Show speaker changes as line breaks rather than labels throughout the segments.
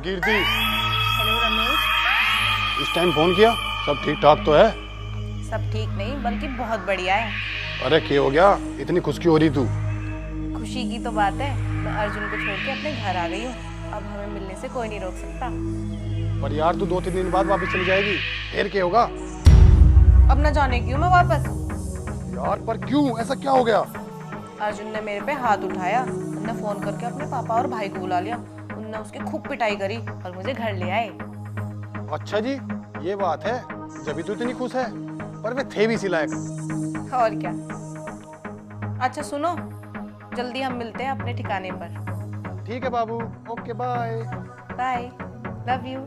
कीर्ति।
Hello Ramesh.
इस time phone किया? सब ठीक ठाक तो है?
सब ठीक नहीं बल्कि बहुत बढ़िया है।
अरे क्या हो गया, इतनी खुश क्यों हो रही तू?
खुशी की तो बात है, मैं अर्जुन को छोड़ के अपने घर आ गई हूँ। अब हमें मिलने से कोई नहीं रोक सकता।
पर यार तू 2-3 दिन बाद वापस चली जाएगी, फिर क्या होगा?
अब न जाने क्यों मैं वापस।
यार पर क्यों, ऐसा क्या हो गया?
अर्जुन ने मेरे पे हाथ उठाया, उनने फोन करके अपने पापा और भाई को बुला लिया। उनने उसकी खूब पिटाई करी और मुझे घर ले आए।
अच्छा जी, ये बात है, जब तू इतनी खुश है। पर वे थे भी इसी लायक।
और क्या। अच्छा सुनो, जल्दी हम मिलते हैं अपने ठिकाने पर।
ठीक है बाबू, okay bye.
Bye, love you.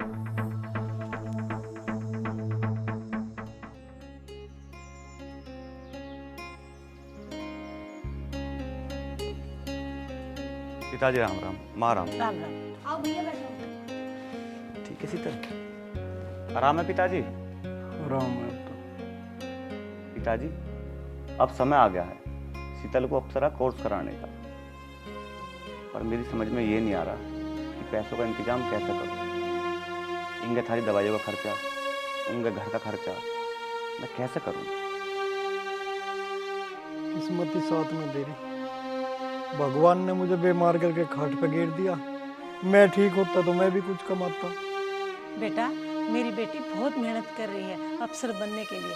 पिताजी राम राम, माँ राम।
राम राम।
आओ भैया बैठो।
ठीक है शीतल, आराम है पिताजी?
राम है तो।
पिताजी अब समय आ गया है शीतल को अप्सरा कोर्स कराने का, पर मेरी समझ में ये नहीं आ रहा कि पैसों का इंतजाम कैसे करूं। इनके थारी दवाइयों का खर्चा, उनके घर का खर्चा मैं कैसे करूं?
किस्मत ही साथ में दे रही। भगवान ने मुझे बीमार करके खाट पे गिर दिया। मैं ठीक होता तो मैं भी कुछ कमाता।
बेटा, मेरी बेटी बहुत मेहनत कर रही है अफसर बनने के लिए।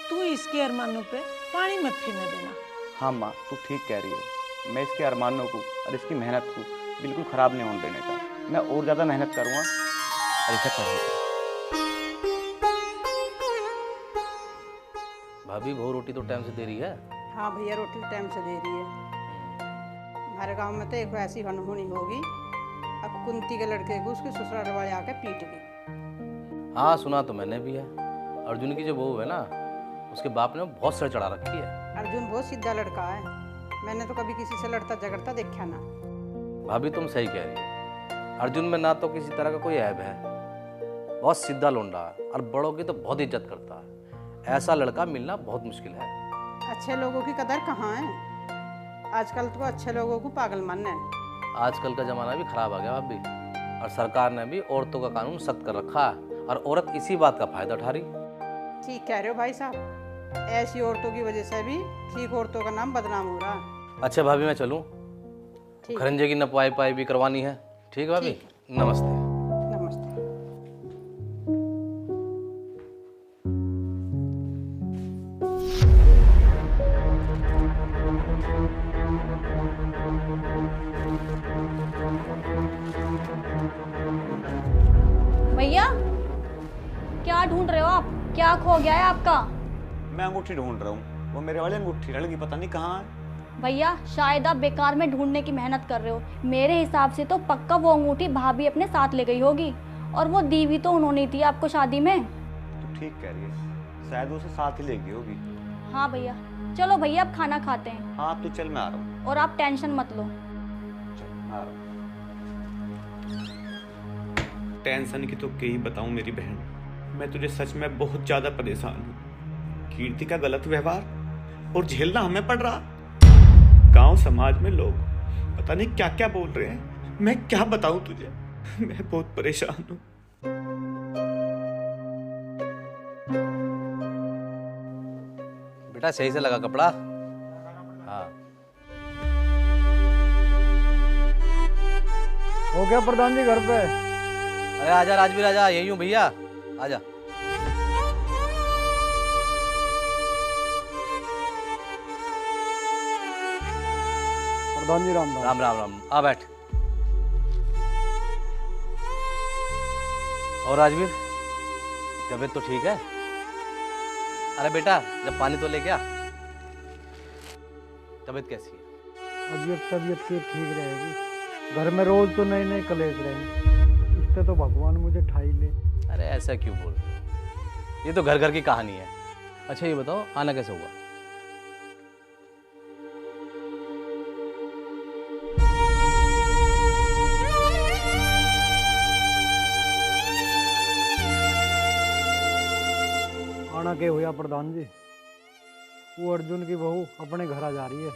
तू इसके अरमानों पे पानी मत फिरने देना।
हाँ माँ, तू ठीक कह रही है। मैं इसके अरमानों को और इसकी मेहनत को बिल्कुल ख़राब नहीं होने देने का। मैं और ज़्यादा मेहनत करूँगा और इसे पढ़ूंगा।
भाभी बहू रोटी तो टाइम से दे रही है?
हाँ भैया, रोटी टाइम से दे रही है। हमारे गांव में तो एक ऐसी अनहोनी होगी, अब कुंती के लड़के को उसके ससुराल वाले आके पीट गई।
हाँ सुना तो मैंने भी है। अर्जुन की जो बहू है ना, उसके बाप ने बहुत सर चढ़ा रखी है।
अर्जुन बहुत सीधा लड़का है, मैंने तो कभी किसी से लड़ता झगड़ता देखा ना।
भाभी तुम सही कह रही हो। अर्जुन में ना तो किसी तरह का कोई ऐब है, बहुत सीधा लोंडा है और बड़ों की तो बहुत इज्जत करता है। ऐसा लड़का मिलना बहुत मुश्किल है।
अच्छे लोगों की कदर कहाँ है? आजकल तो अच्छे लोगों को पागल मानना है।
आजकल का जमाना भी खराब आ गया भाभी, और सरकार ने भी औरतों का कानून सख्त कर रखा है और औरत इसी बात का फायदा उठा रही।
ठीक कह रहे हो भाई साहब, ऐसी औरतों की वजह से भी ठीक औरतों का नाम बदनाम हो रहा।
अच्छा भाभी मैं चलूँ?
ठीक।
खरंजे की नपवाई पाई भी करवानी है। ठीक है भाभी,
ठीक।
नमस्ते।
नमस्ते।
भैया, क्या ढूंढ रहे हो आप? क्या खो गया है आपका?
मैं अंगूठी ढूंढ रहा हूँ, वो मेरे वाली अंगूठी लड़की पता नहीं कहाँ है।
भैया, शायद आप बेकार में ढूंढने की मेहनत कर रहे हो। मेरे हिसाब से तो पक्का वो अंगूठी भाभी अपने साथ ले गई होगी, और वो दी भी तो उन्होंने थी आपको शादी में।
तू ठीक कह रही है, शायद उसे साथ ही ले गई होगी।
हाँ भैया, चलो भैया अब खाना खाते हैं।
हाँ तू चल, मैं आ रहा हूँ।
और आप टेंशन मत लो।
चल मैं आ रहा हूँ।
टेंशन की तो क्या ही बताऊं मेरी बहन, मैं तुझे सच में बहुत ज्यादा परेशान हूँ। कीर्ति का गलत व्यवहार और झेलना हमें पड़ रहा। गांव समाज में लोग पता नहीं क्या क्या बोल रहे हैं, मैं क्या बताऊं तुझे। मैं बहुत परेशान हूँ।
बेटा सही से लगा कपड़ा। हाँ
हो गया प्रधान जी घर पे?
अरे आजा राजवीर, आजा, यही हूँ भैया, आजा।
प्रधान जी राम राम।
राम राम राम, आ बैठ। और राजवीर, तबीयत तो ठीक है? अरे बेटा जब पानी तो लेके आ। तबीयत कैसी है?
अभी तबीयत की ठीक रहेगी। घर में रोज तो नए नए कलेश रहे, इससे तो भगवान मुझे ठाई ले।
अरे ऐसा क्यों बोल रहे हो? ये तो घर घर की कहानी है। अच्छा ये बताओ, आना कैसे हुआ?
आना के हुआ प्रधान जी, वो अर्जुन की बहू अपने घर आ जा रही है।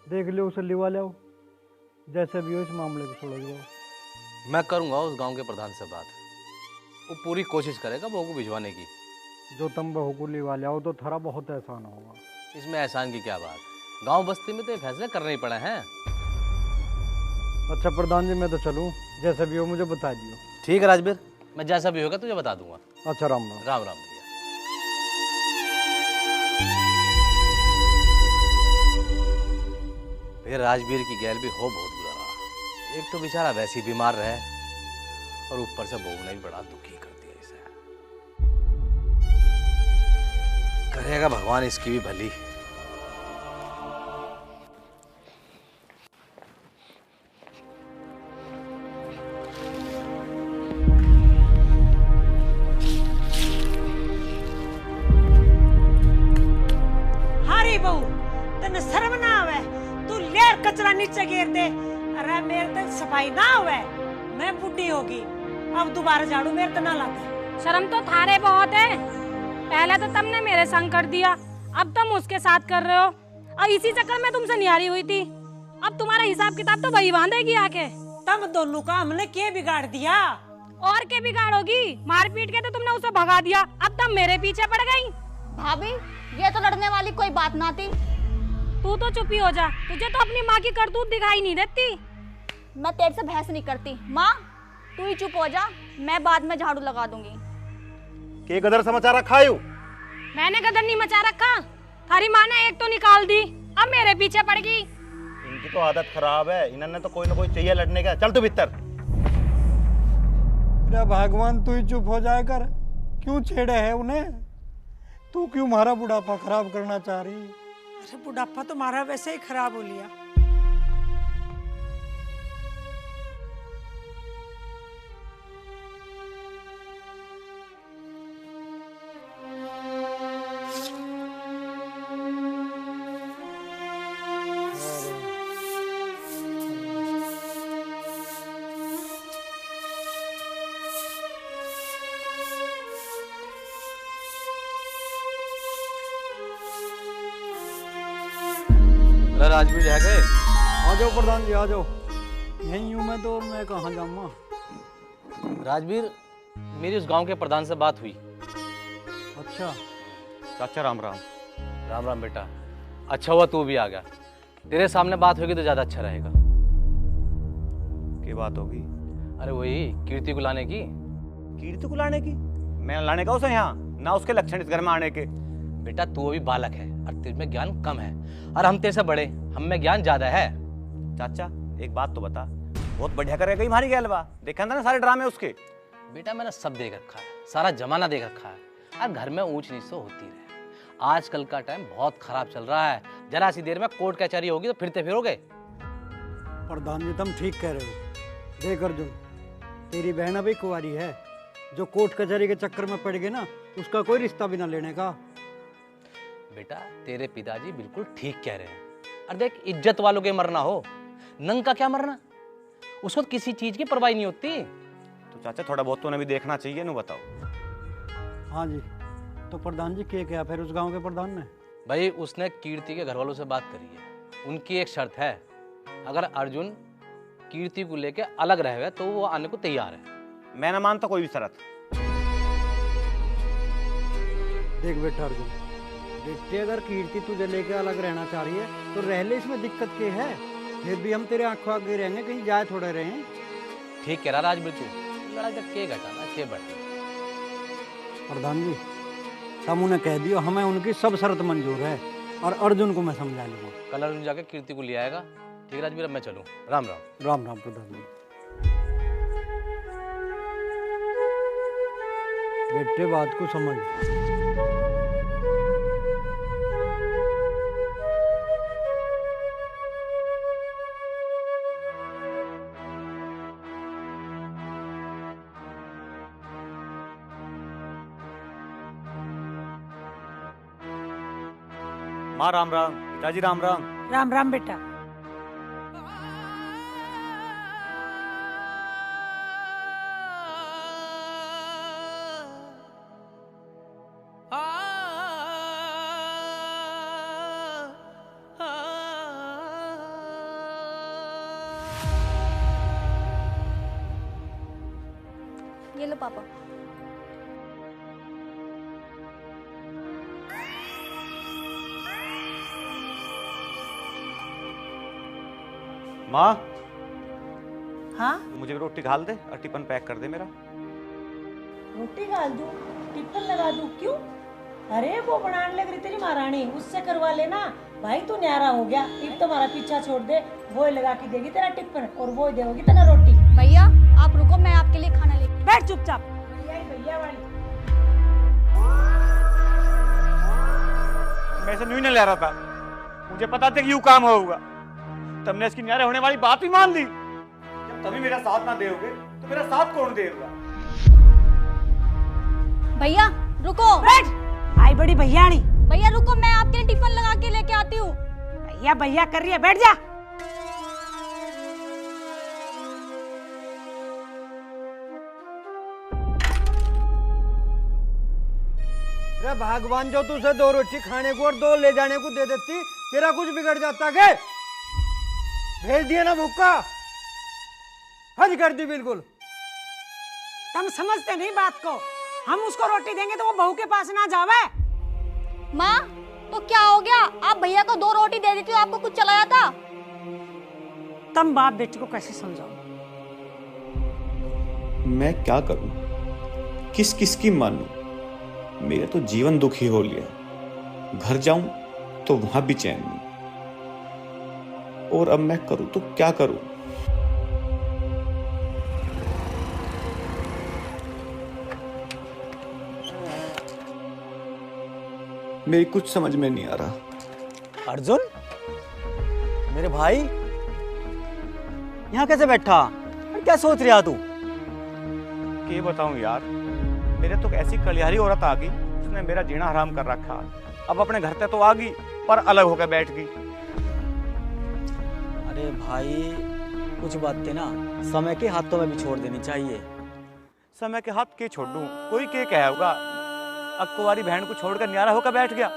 देख लो उसे लिवा लो, जैसे भी हो इस मामले को सुलझ जाओ।
मैं करूँगा उस गांव के प्रधान से बात। वो पूरी कोशिश करेगा बहू को भिजवाने की।
जो तुम बहू को लिवा लाओ तो थारा बहुत एहसान होगा।
इसमें एहसान की क्या बात, गांव बस्ती में तो ये फैसले करने ही पड़े हैं।
अच्छा प्रधान जी, मैं तो चलूँ, जैसे भी हो मुझे बता दियो।
ठीक है राजवीर, मैं जैसा भी होगा तुझे बता दूंगा।
अच्छा, राम राम।
राम राम भैया। भैया राजवीर की गैल भी हो बहुत बुरा रहा। एक तो बेचारा वैसे ही बीमार रहे और ऊपर से बहू ने भी बड़ा दुखी कर दिया इसे। करेगा भगवान इसकी भी भली।
हारी बहू, तने शर्म ना आवे? तू लेर कचरा नीचे गिर दे। अरे मेरे तो सफाई ना आवे, मैं बुढ़ी होगी, अब दोबारा झाड़ू मेरे तो ना लगे।
शर्म तो थारे बहुत है। पहले तो तुमने मेरे संग कर दिया, अब तुम उसके साथ कर रहे हो, और इसी चक्कर में तुमसे निहारी हुई थी। अब तुम्हारा हिसाब किताब तो वही बांधेगी आके।
तब दोनों का हमने क्या बिगाड़ दिया?
और क्या बिगाड़ोगी? मार पीट के तो तुमने उसे भगा दिया, अब तुम मेरे पीछे पड़ गई।
भाभी, ये तो लड़ने वाली कोई बात ना थी।
तू तो चुप ही हो जा, तुझे तो अपनी माँ की करतूत दिखाई नहीं देती।
मैं तेरे से बहस नहीं करती। माँ, तू ही चुप हो जा, मैं बाद में झाड़ू लगा दूंगी।
के गदर समाचार रखा है?
मैंने गदर नहीं मचा रखा, थारी माँ ने एक तो निकाल दी, अब मेरे पीछे पड़ गई।
इनकी तो आदत खराब है, इन्होंने तो कोई ना कोई चाहिए लड़ने का। चल तू भीतर।
अरे भगवान, तू ही चुप हो जाए कर। क्यों छेड़े है उन्हें? तू क्यों हमारा बुढ़ापा खराब करना चाह रही?
अरे बुढ़ापा तो हमारा वैसे ही खराब हो लिया।
राजवीर है गए?
आ जाओ प्रधान जी, आ जाओ। यहीं हूँ मैं तो, मैं कहाँ जाऊँगा।
राजवीर, मेरी उस गांव के प्रधान से बात हुई।
अच्छा
चाचा राम राम।
राम राम बेटा, अच्छा हुआ तू भी आ गया। तेरे सामने बात होगी तो ज्यादा अच्छा रहेगा।
क्या बात होगी?
अरे वही कीर्ति को लाने की।
कीर्ति को लाने की? मैं लाने का उसे यहाँ, ना उसके लक्षण इस घर में आने के।
बेटा तू अभी बालक है और तेरे में ज्ञान कम है, और हम तेरे से बड़े, हम में ज्ञान ज्यादा है।
चाचा एक बात तो बता, बहुत बढ़िया करेगा हमारी गैलबा। देखा था ना सारे ड्रामे उसके।
बेटा मैंने सब देख रखा है, सारा जमाना देख रखा है, और घर में ऊंच नीच तो होती रहे। आजकल का टाइम बहुत खराब चल रहा है, जरा सी देर में कोर्ट कचहरी होगी तो फिरते फिरोगे।
प्रधान जी, तुम ठीक कह रहे हो। देख अर्जुन, तेरी बहन अभी कुंवारी है, जो कोर्ट कचहरी के चक्कर में पड़ गई ना, उसका कोई रिश्ता भी ना लेने का।
बेटा तेरे पिताजी बिल्कुल ठीक कह रहे हैं। अरे देख, इज्जत वालों के मरना हो, नंग का क्या मरना, उसको किसी चीज की परवाह नहीं होती।
तो चाचा थोड़ा बहुत तो उन्हें भी देखना चाहिए, नु बताओ।
हाँ जी, तो प्रधान जी क्या फिर उस गांव के प्रधान ने?
भाई उसने कीर्ति के घर वालों से बात करी है। उनकी एक शर्त है, अगर अर्जुन कीर्ति को लेके अलग रहे तो वो आने को तैयार है।
मैं ना मानता कोई भी शर्त।
देख बेटा अर्जुन, बेटे अगर कीर्ति तुझे लेके अलग रहना चाह रही है तो रह ले, इसमें दिक्कत क्या है? फिर भी हम तेरे आंखों आगे रहेंगे, कहीं जाए थोड़े रहे।
ठीक कह रहा राजवीर, तू लड़ाई का के घटाना के बढ़।
प्रधान जी, हम उन्हें कह दियो हमें उनकी सब शर्त मंजूर है, और अर्जुन को मैं समझा लूंगा।
कल अर्जुन जाके कीर्ति को ले आएगा। ठीक राजवीर, अब मैं चलूं। राम राम।
राम राम प्रधान जी। बेटे बात को समझ।
माँ राम राम, पिताजी राम राम।
राम राम बेटा।
पापा।
माँ,
हाँ
मुझे भी रोटी घाल दे और टिफिन पैक कर दे मेरा।
रोटी डाल दूं, टिफिन लगा दूं, क्यों? अरे वो बनाने लग रही तेरी महारानी, उससे करवा लेना भाई। तू न्यारा हो गया, एक तो हमारा पीछा छोड़ दे, वो ही लगा के देगी तेरा टिफिन और वो ही देगी तेरा रोटी।
भैया आप रुको, मैं आपके लिए खाना लेके।
बैठ चुपचाप। भैया वाली
मैं इसे न्यू नहीं ले रहा था, मुझे पता था कि यूं काम होगा। तुमने इसकी न्यारे होने वाली बात ही मान ली। जब तभी मेरा साथ ना दोगे तो मेरा साथ कौन देगा?
भैया रुको।
बैठ। आई बड़ी भैयाणी।
भैया रुको, मैं आपके लिए टिफिन लगा के लेके आती हूँ।
भैया भैया कर रही है, बैठ जा।
अरे भगवान, जो तुझे 2 रोटी खाने को और 2 ले जाने को दे देती, तेरा कुछ बिगड़ जाता के? भेज दिया ना भूखा, हज कर दी बिल्कुल।
तुम समझते नहीं बात को। हम उसको रोटी देंगे तो वो बहू के पास ना जावे।
माँ तो क्या हो गया, आप भैया को 2 रोटी दे देती तो आपको कुछ चला जाता?
तुम बाप बेटी को कैसे समझाओ?
मैं क्या करूं, किस किस की मानूं? मेरा तो जीवन दुखी हो लिया। घर जाऊं तो वहां भी चैन नहीं, और अब मैं करूं तो क्या करूं? मेरी कुछ समझ में नहीं आ रहा।
अर्जुन, मेरे भाई, यहाँ कैसे बैठा? क्या सोच रहा तू?
क्या बताऊं यार, मेरे तो ऐसी कलियारी औरत आ गई, उसने मेरा जीना हराम कर रखा। अब अपने घर पे तो आ गई, पर अलग होकर बैठ गई।
अरे भाई, कुछ बातें ना समय के हाथों में भी छोड़ देनी चाहिए।
समय के हाथ के छोड़ दूं, कोई क्या कहा होगा? अब कुंवारी बहन को छोड़कर न्यारा होकर बैठ गया।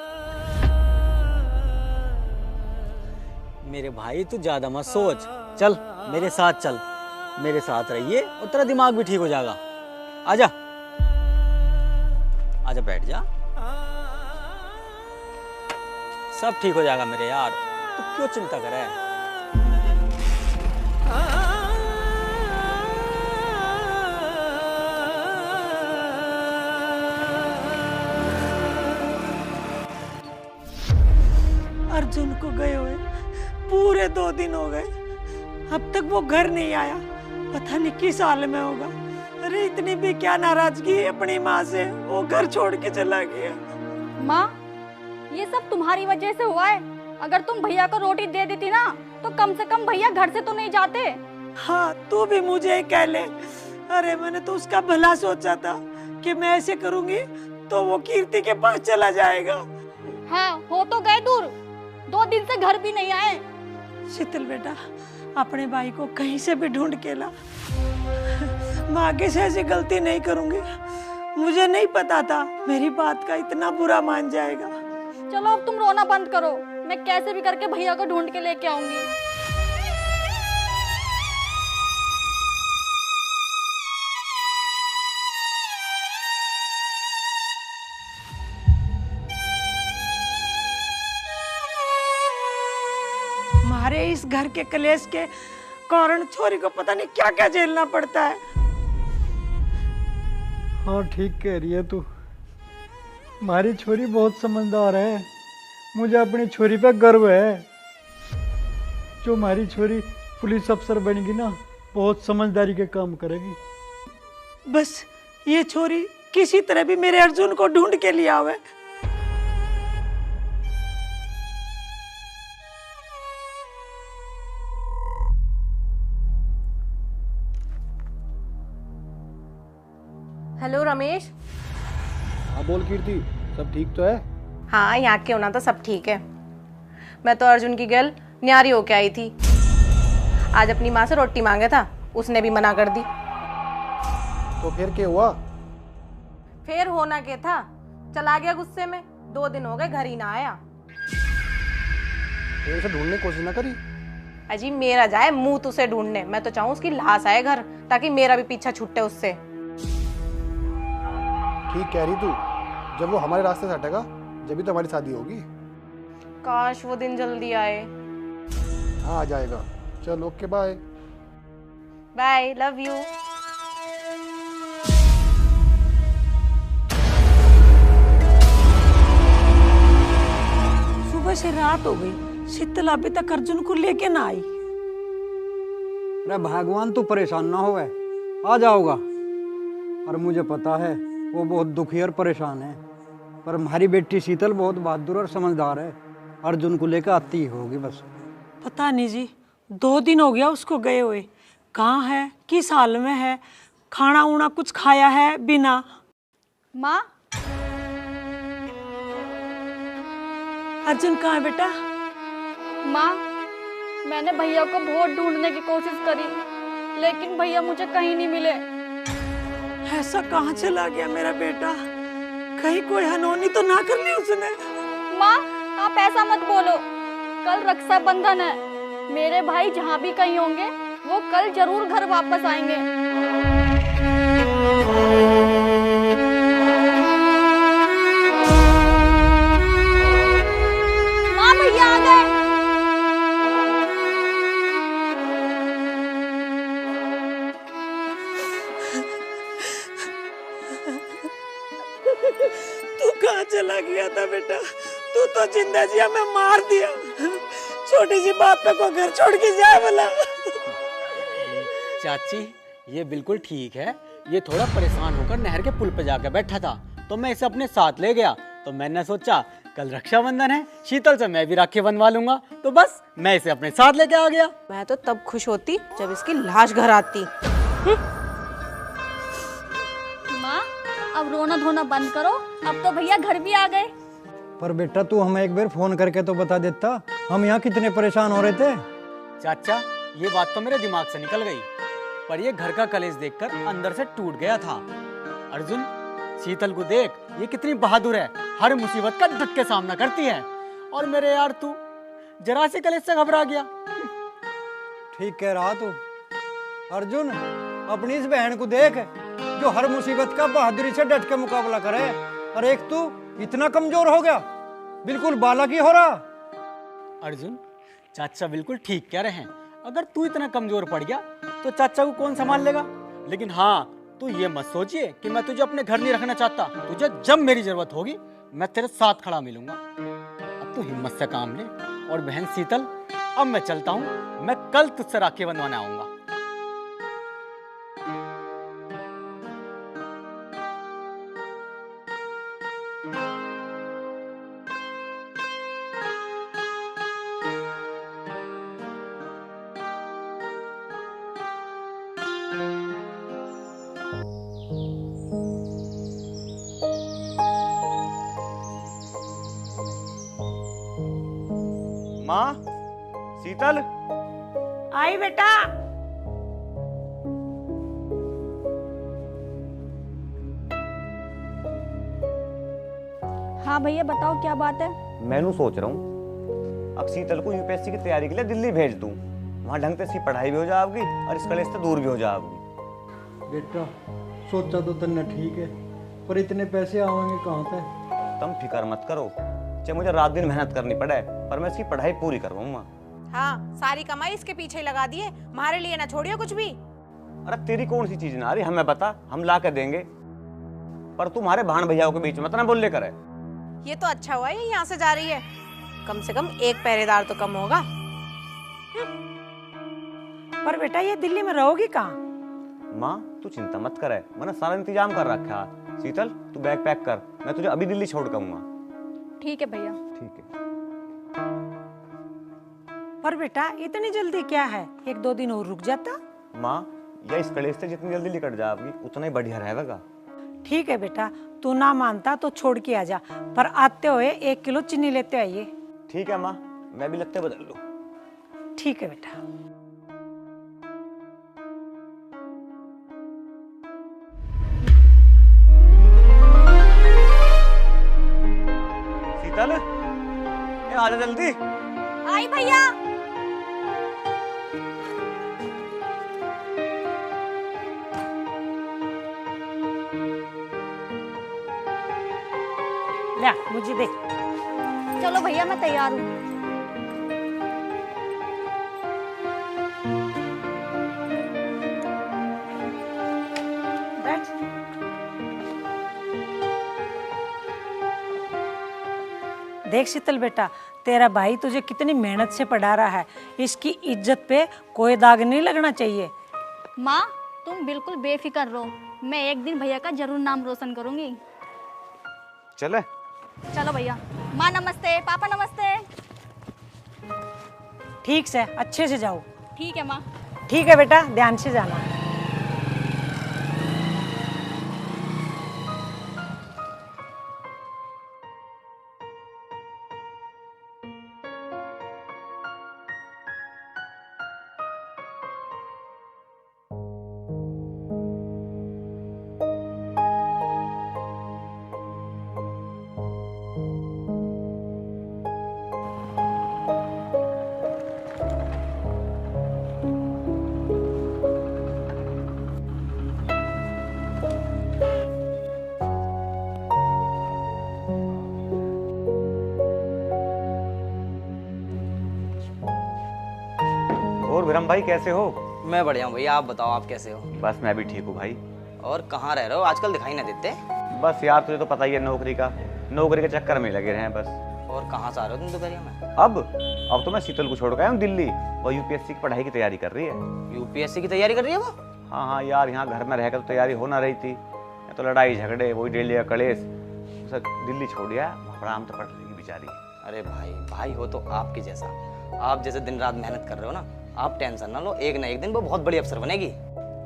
मेरे भाई तू ज्यादा मत सोच, चल मेरे साथ चल, मेरे साथ रहिए और तेरा दिमाग भी ठीक हो जाएगा। आजा आजा, बैठ जा, सब ठीक हो जाएगा मेरे यार, तू क्यों चिंता कर रहा है?
अर्जुन को गए हुए पूरे 2 दिन हो गए, अब तक वो घर नहीं आया। पता नहीं किस हाल में होगा। अरे इतनी भी क्या नाराजगी है अपनी माँ से, वो घर छोड़ के चला गया।
माँ ये सब तुम्हारी वजह से हुआ है। अगर तुम भैया को रोटी दे देती ना तो कम से कम भैया घर से तो नहीं जाते।
हाँ तू भी मुझे ही कह ले। अरे मैंने तो उसका भला सोचा था कि मैं ऐसे करूंगी तो वो कीर्ति के पास चला जाएगा।
हाँ हो तो गए दूर, 2 दिन से घर भी नहीं आए।
शीतल बेटा, अपने भाई को कहीं से भी ढूंढ के ला। मैं आगे से ऐसी गलती नहीं करूंगी। मुझे नहीं पता था मेरी बात का इतना बुरा मान जाएगा।
चलो अब तुम रोना बंद करो, मैं कैसे भी करके भैया को ढूंढ के लेके आऊंगी।
हमारे इस घर के कलेश के कारण छोरी को पता नहीं क्या क्या झेलना पड़ता है।
हाँ ठीक कह रही है तू, हमारी छोरी बहुत समझदार है। मुझे अपनी छोरी पे गर्व है। जो हमारी छोरी पुलिस अफसर बनेगी ना, बहुत समझदारी के काम करेगी।
बस ये छोरी किसी तरह भी मेरे अर्जुन को ढूंढ के लिया हुआ है।
हेलो रमेश।
हाँ बोल कीर्ति, सब ठीक तो है?
हाँ यहाँ के होना तो सब ठीक है। मैं तो अर्जुन की गर्ल न्यारी होके आई थी। आज अपनी माँ से रोटी मांगा था, उसने भी मना कर दी।
तो फिर क्या हुआ?
फिर होना क्या था, चला गया गुस्से में। 2 दिन हो गए घर ही ना आया।
फिर उसे ढूंढने की कोशिश ना करी?
अजी मेरा जाए मुंह तुसे ढूंढने, मैं तो चाहूँ उसकी लाश आए घर, ताकि मेरा भी पीछा छूटे उससे।
ठीक कह रही तू, जब वो हमारे रास्ते से हटेगा जब भी तो हमारी शादी होगी।
काश वो दिन जल्दी आए।
हाँ आ जाएगा। चल okay bye.
Bye, love you.
सुबह से रात हो गई, शीतल अभी तक अर्जुन को लेके ना आई।
अरे भगवान तू परेशान ना होवे, आ जाओगा। और मुझे पता है वो बहुत दुखी और परेशान है, पर हमारी बेटी शीतल बहुत बहादुर और समझदार है, अर्जुन को लेकर आती ही होगी बस।
पता नहीं जी, 2 दिन हो गया उसको गए हुए। कहाँ है, किस हाल में है, खाना उना कुछ खाया है बिना?
माँ,
अर्जुन कहाँ है बेटा?
माँ, मैंने भैया को बहुत ढूंढने की कोशिश करी, लेकिन भैया मुझे कहीं नहीं मिले।
ऐसा कहाँ चला गया मेरा बेटा? कहीं कोई अनहोनी तो ना कर ली उसने?
माँ, आप ऐसा मत बोलो, कल रक्षाबंधन है। मेरे भाई जहाँ भी कहीं होंगे वो कल जरूर घर वापस आएंगे। माँ, भैया आ गए।
तू कहाँ चला गया था बेटा? तू तो जिंदा जिया में मार दिया। छोटी सी बात पे को घर छोड़ के जाए बोला।
चाची ये बिल्कुल ठीक है, ये थोड़ा परेशान होकर नहर के पुल पे जाकर बैठा था, तो मैं इसे अपने साथ ले गया। तो मैंने सोचा कल रक्षाबंधन है, शीतल से मैं भी राखी बनवा लूंगा, तो बस मैं इसे अपने साथ लेके आ गया।
मैं तो तब खुश होती जब इसकी लाश घर आती।
माँ, अब रोना धोना बंद करो, अब तो भैया घर भी आ गए।
पर बेटा तू हमें एक बार फोन करके तो बता देता, हम यहाँ कितने परेशान हो रहे थे।
चाचा ये बात तो मेरे दिमाग से निकल गई, पर ये घर का कलेश देखकर अंदर से टूट गया था। अर्जुन, शीतल को देख, ये कितनी बहादुर है, हर मुसीबत का डट के सामना करती है। और मेरे यार तू जरा से कलेश से घबरा गया।
ठीक कह रहा तू। अर्जुन, अपनी इस बहन को देख जो हर मुसीबत का बहादुरी से डट के मुकाबला करे, और एक तू इतना कमजोर हो गया, बिल्कुल बालक ही हो रहा।
अर्जुन, चाचा बिल्कुल ठीक कह रहे हैं, अगर तू इतना कमजोर पड़ गया तो चाचा को कौन संभाल लेगा। लेकिन हाँ, तू ये मत सोचिए कि मैं तुझे अपने घर नहीं रखना चाहता। तुझे जब मेरी जरूरत होगी मैं तेरे साथ खड़ा मिलूंगा। अब तू हिम्मत से काम ले। और बहन शीतल, अब मैं चलता हूँ, मैं कल तुझसे राखी बंधवाने आऊंगा।
माँ, शीतल।
आई बेटा।
हाँ भैया, बताओ क्या बात है।
मैं सोच रहा हूँ अब शीतल को यूपीएससी की तैयारी के लिए दिल्ली भेज दूँ, वहाँ ढंग से इसकी पढ़ाई भी हो जाएगी और इस कलेश से दूर भी हो जाएगी।
बेटा सोचा तो तन्ने ठीक है, पर इतने पैसे आएंगे कहाँ पे?
तुम फिक्र मत करो, चाहे मुझे रात दिन मेहनत करनी पड़े, पर मैं इसकी पढ़ाई पूरी करवाऊंगा।
हाँ, सारी कमाई इसके पीछे लगा दिए, हमारे लिए ना छोड़ियो कुछ भी।
अरे तेरी कौन सी चीज ना आ रही, हमें बता, हम ला के देंगे, पर तुम्हारे भान भैयाओं के बीच में मत ना बोल ले करे।
ये तो अच्छा हुआ ये यहाँ से जा रही है, कम से कम एक पहरेदार तो कम होगा।
पर बेटा ये दिल्ली में रहोगी कहाँ?
माँ तू चिंता मत करे, मैंने सारा इंतजाम कर रखा है। शीतल तू बैग पैक कर, मैं तुझे अभी दिल्ली छोड़ करूंगा।
ठीक है भैया।
ठीक है।
पर बेटा इतनी जल्दी क्या है, 1-2 दिन और रुक जाता।
माँ या इस कलेश से जितनी जल्दी निकट जाएगी उतना ही बढ़िया रहेगा।
ठीक है बेटा, तू ना मानता तो छोड़ के आ जा, पर आते हुए 1 किलो चीनी लेते आइए।
ठीक है माँ, मैं भी लगते बदल लूँ।
ठीक है बेटा।
शीतल, ये आ जा जल्दी।
आई भैया।
मुझे दे।
चलो भैया मैं तैयार हूँ।
बैठ। देख शीतल बेटा, तेरा भाई तुझे कितनी मेहनत से पढ़ा रहा है, इसकी इज्जत पे कोई दाग नहीं लगना चाहिए।
माँ तुम बिल्कुल बेफिक्र रहो, मैं एक दिन भैया का जरूर नाम रोशन करूंगी।
चले।
चलो भैया। माँ नमस्ते, पापा नमस्ते।
ठीक से अच्छे से जाओ।
ठीक है माँ।
ठीक है बेटा, ध्यान से जाना।
और विरम भाई कैसे हो?
मैं बढ़िया हूँ भैया, आप बताओ आप कैसे हो?
बस मैं भी ठीक हूँ भाई।
और कहाँ रह रहे हो आजकल, दिखाई ना देते?
बस यार तुझे तो पता ही है नौकरी का, नौकरी के चक्कर में लगे रहे हैं बस।
और कहाँ से आ रहे हो तुम दोपहरिया में?
अब तो मैं शीतल को छोड़ के आया हूँ दिल्ली। वो यूपीएससी की पढ़ाई की तैयारी कर रही है।
यूपीएससी की तैयारी कर रही है वो?
हाँ हाँ यार, यहाँ घर में रहकर तो तैयारी हो ना रही थी, तो लड़ाई झगड़े वही डेली का कलेश, उसे दिल्ली छोड़ दिया। आराम तो पढ़ रही बेचारी।
अरे भाई, भाई हो तो आपके जैसा, आप जैसे दिन रात मेहनत कर रहे हो ना, आप टेंशन ना लो, एक ना एक दिन वो बहुत बड़ी अफसर बनेगी।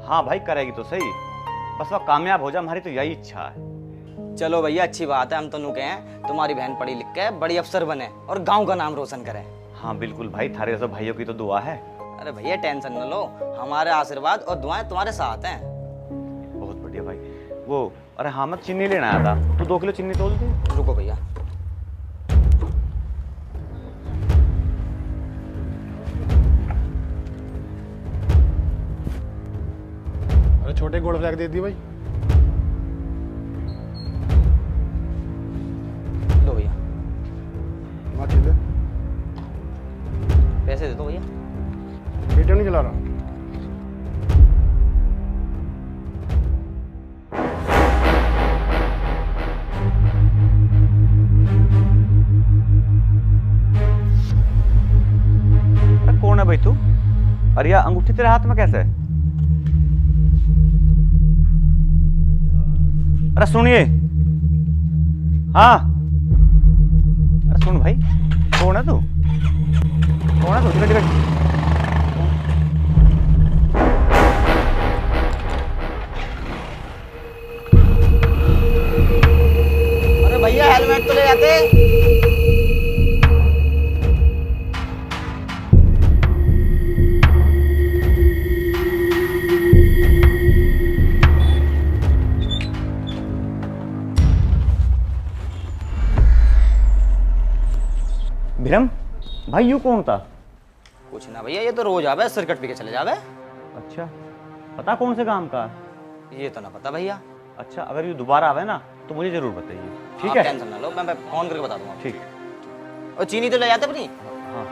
हाँ भाई करेगी तो सही, बस वो कामयाब हो जाए, हमारी तो यही इच्छा है।
चलो भैया अच्छी बात है, हम तो नुके हैं तुम्हारी बहन पढ़ी लिख के बड़ी अफसर बने और गांव का नाम रोशन करे।
हाँ बिल्कुल भाई, थारे जैसे भाइयों की तो दुआ है।
अरे भैया टेंशन न लो, हमारे आशीर्वाद और दुआएं तुम्हारे साथ हैं।
बहुत बढ़िया भाई। वो अरे हाँ, मैं चीनी लेना आया था, तू 2 किलो चीनी तोल दी।
रुको भैया।
अरे छोटे गोल्ड फ्लैग दे दी भाई।
लो भैया।
हाँ ठीक है।
पैसे दे दो भैया।
एटीएम नहीं चला रहा।
अरे कौन है भाई तू? अरे यार अंगूठी तेरे हाथ में कैसे है? अरे सुनिए। हाँ अरे सुन भाई, कौन है तू? कौन है तू? टिकट
अरे भैया हेलमेट तो ले आते।
भिरम भाई यू कौन था?
कुछ ना भैया, ये तो रोज आवे सिरकट पी के चले जावे।
अच्छा, पता कौन से काम का?
ये तो ना पता भैया।
अच्छा, अगर ये दोबारा आवे ना तो मुझे जरूर बताइए, ठीक
आप
है?
टेंशन ना लो, मैं फोन करके बता दूंगा।
ठीक।
और चीनी तो ले जाते अपनी।
हाँ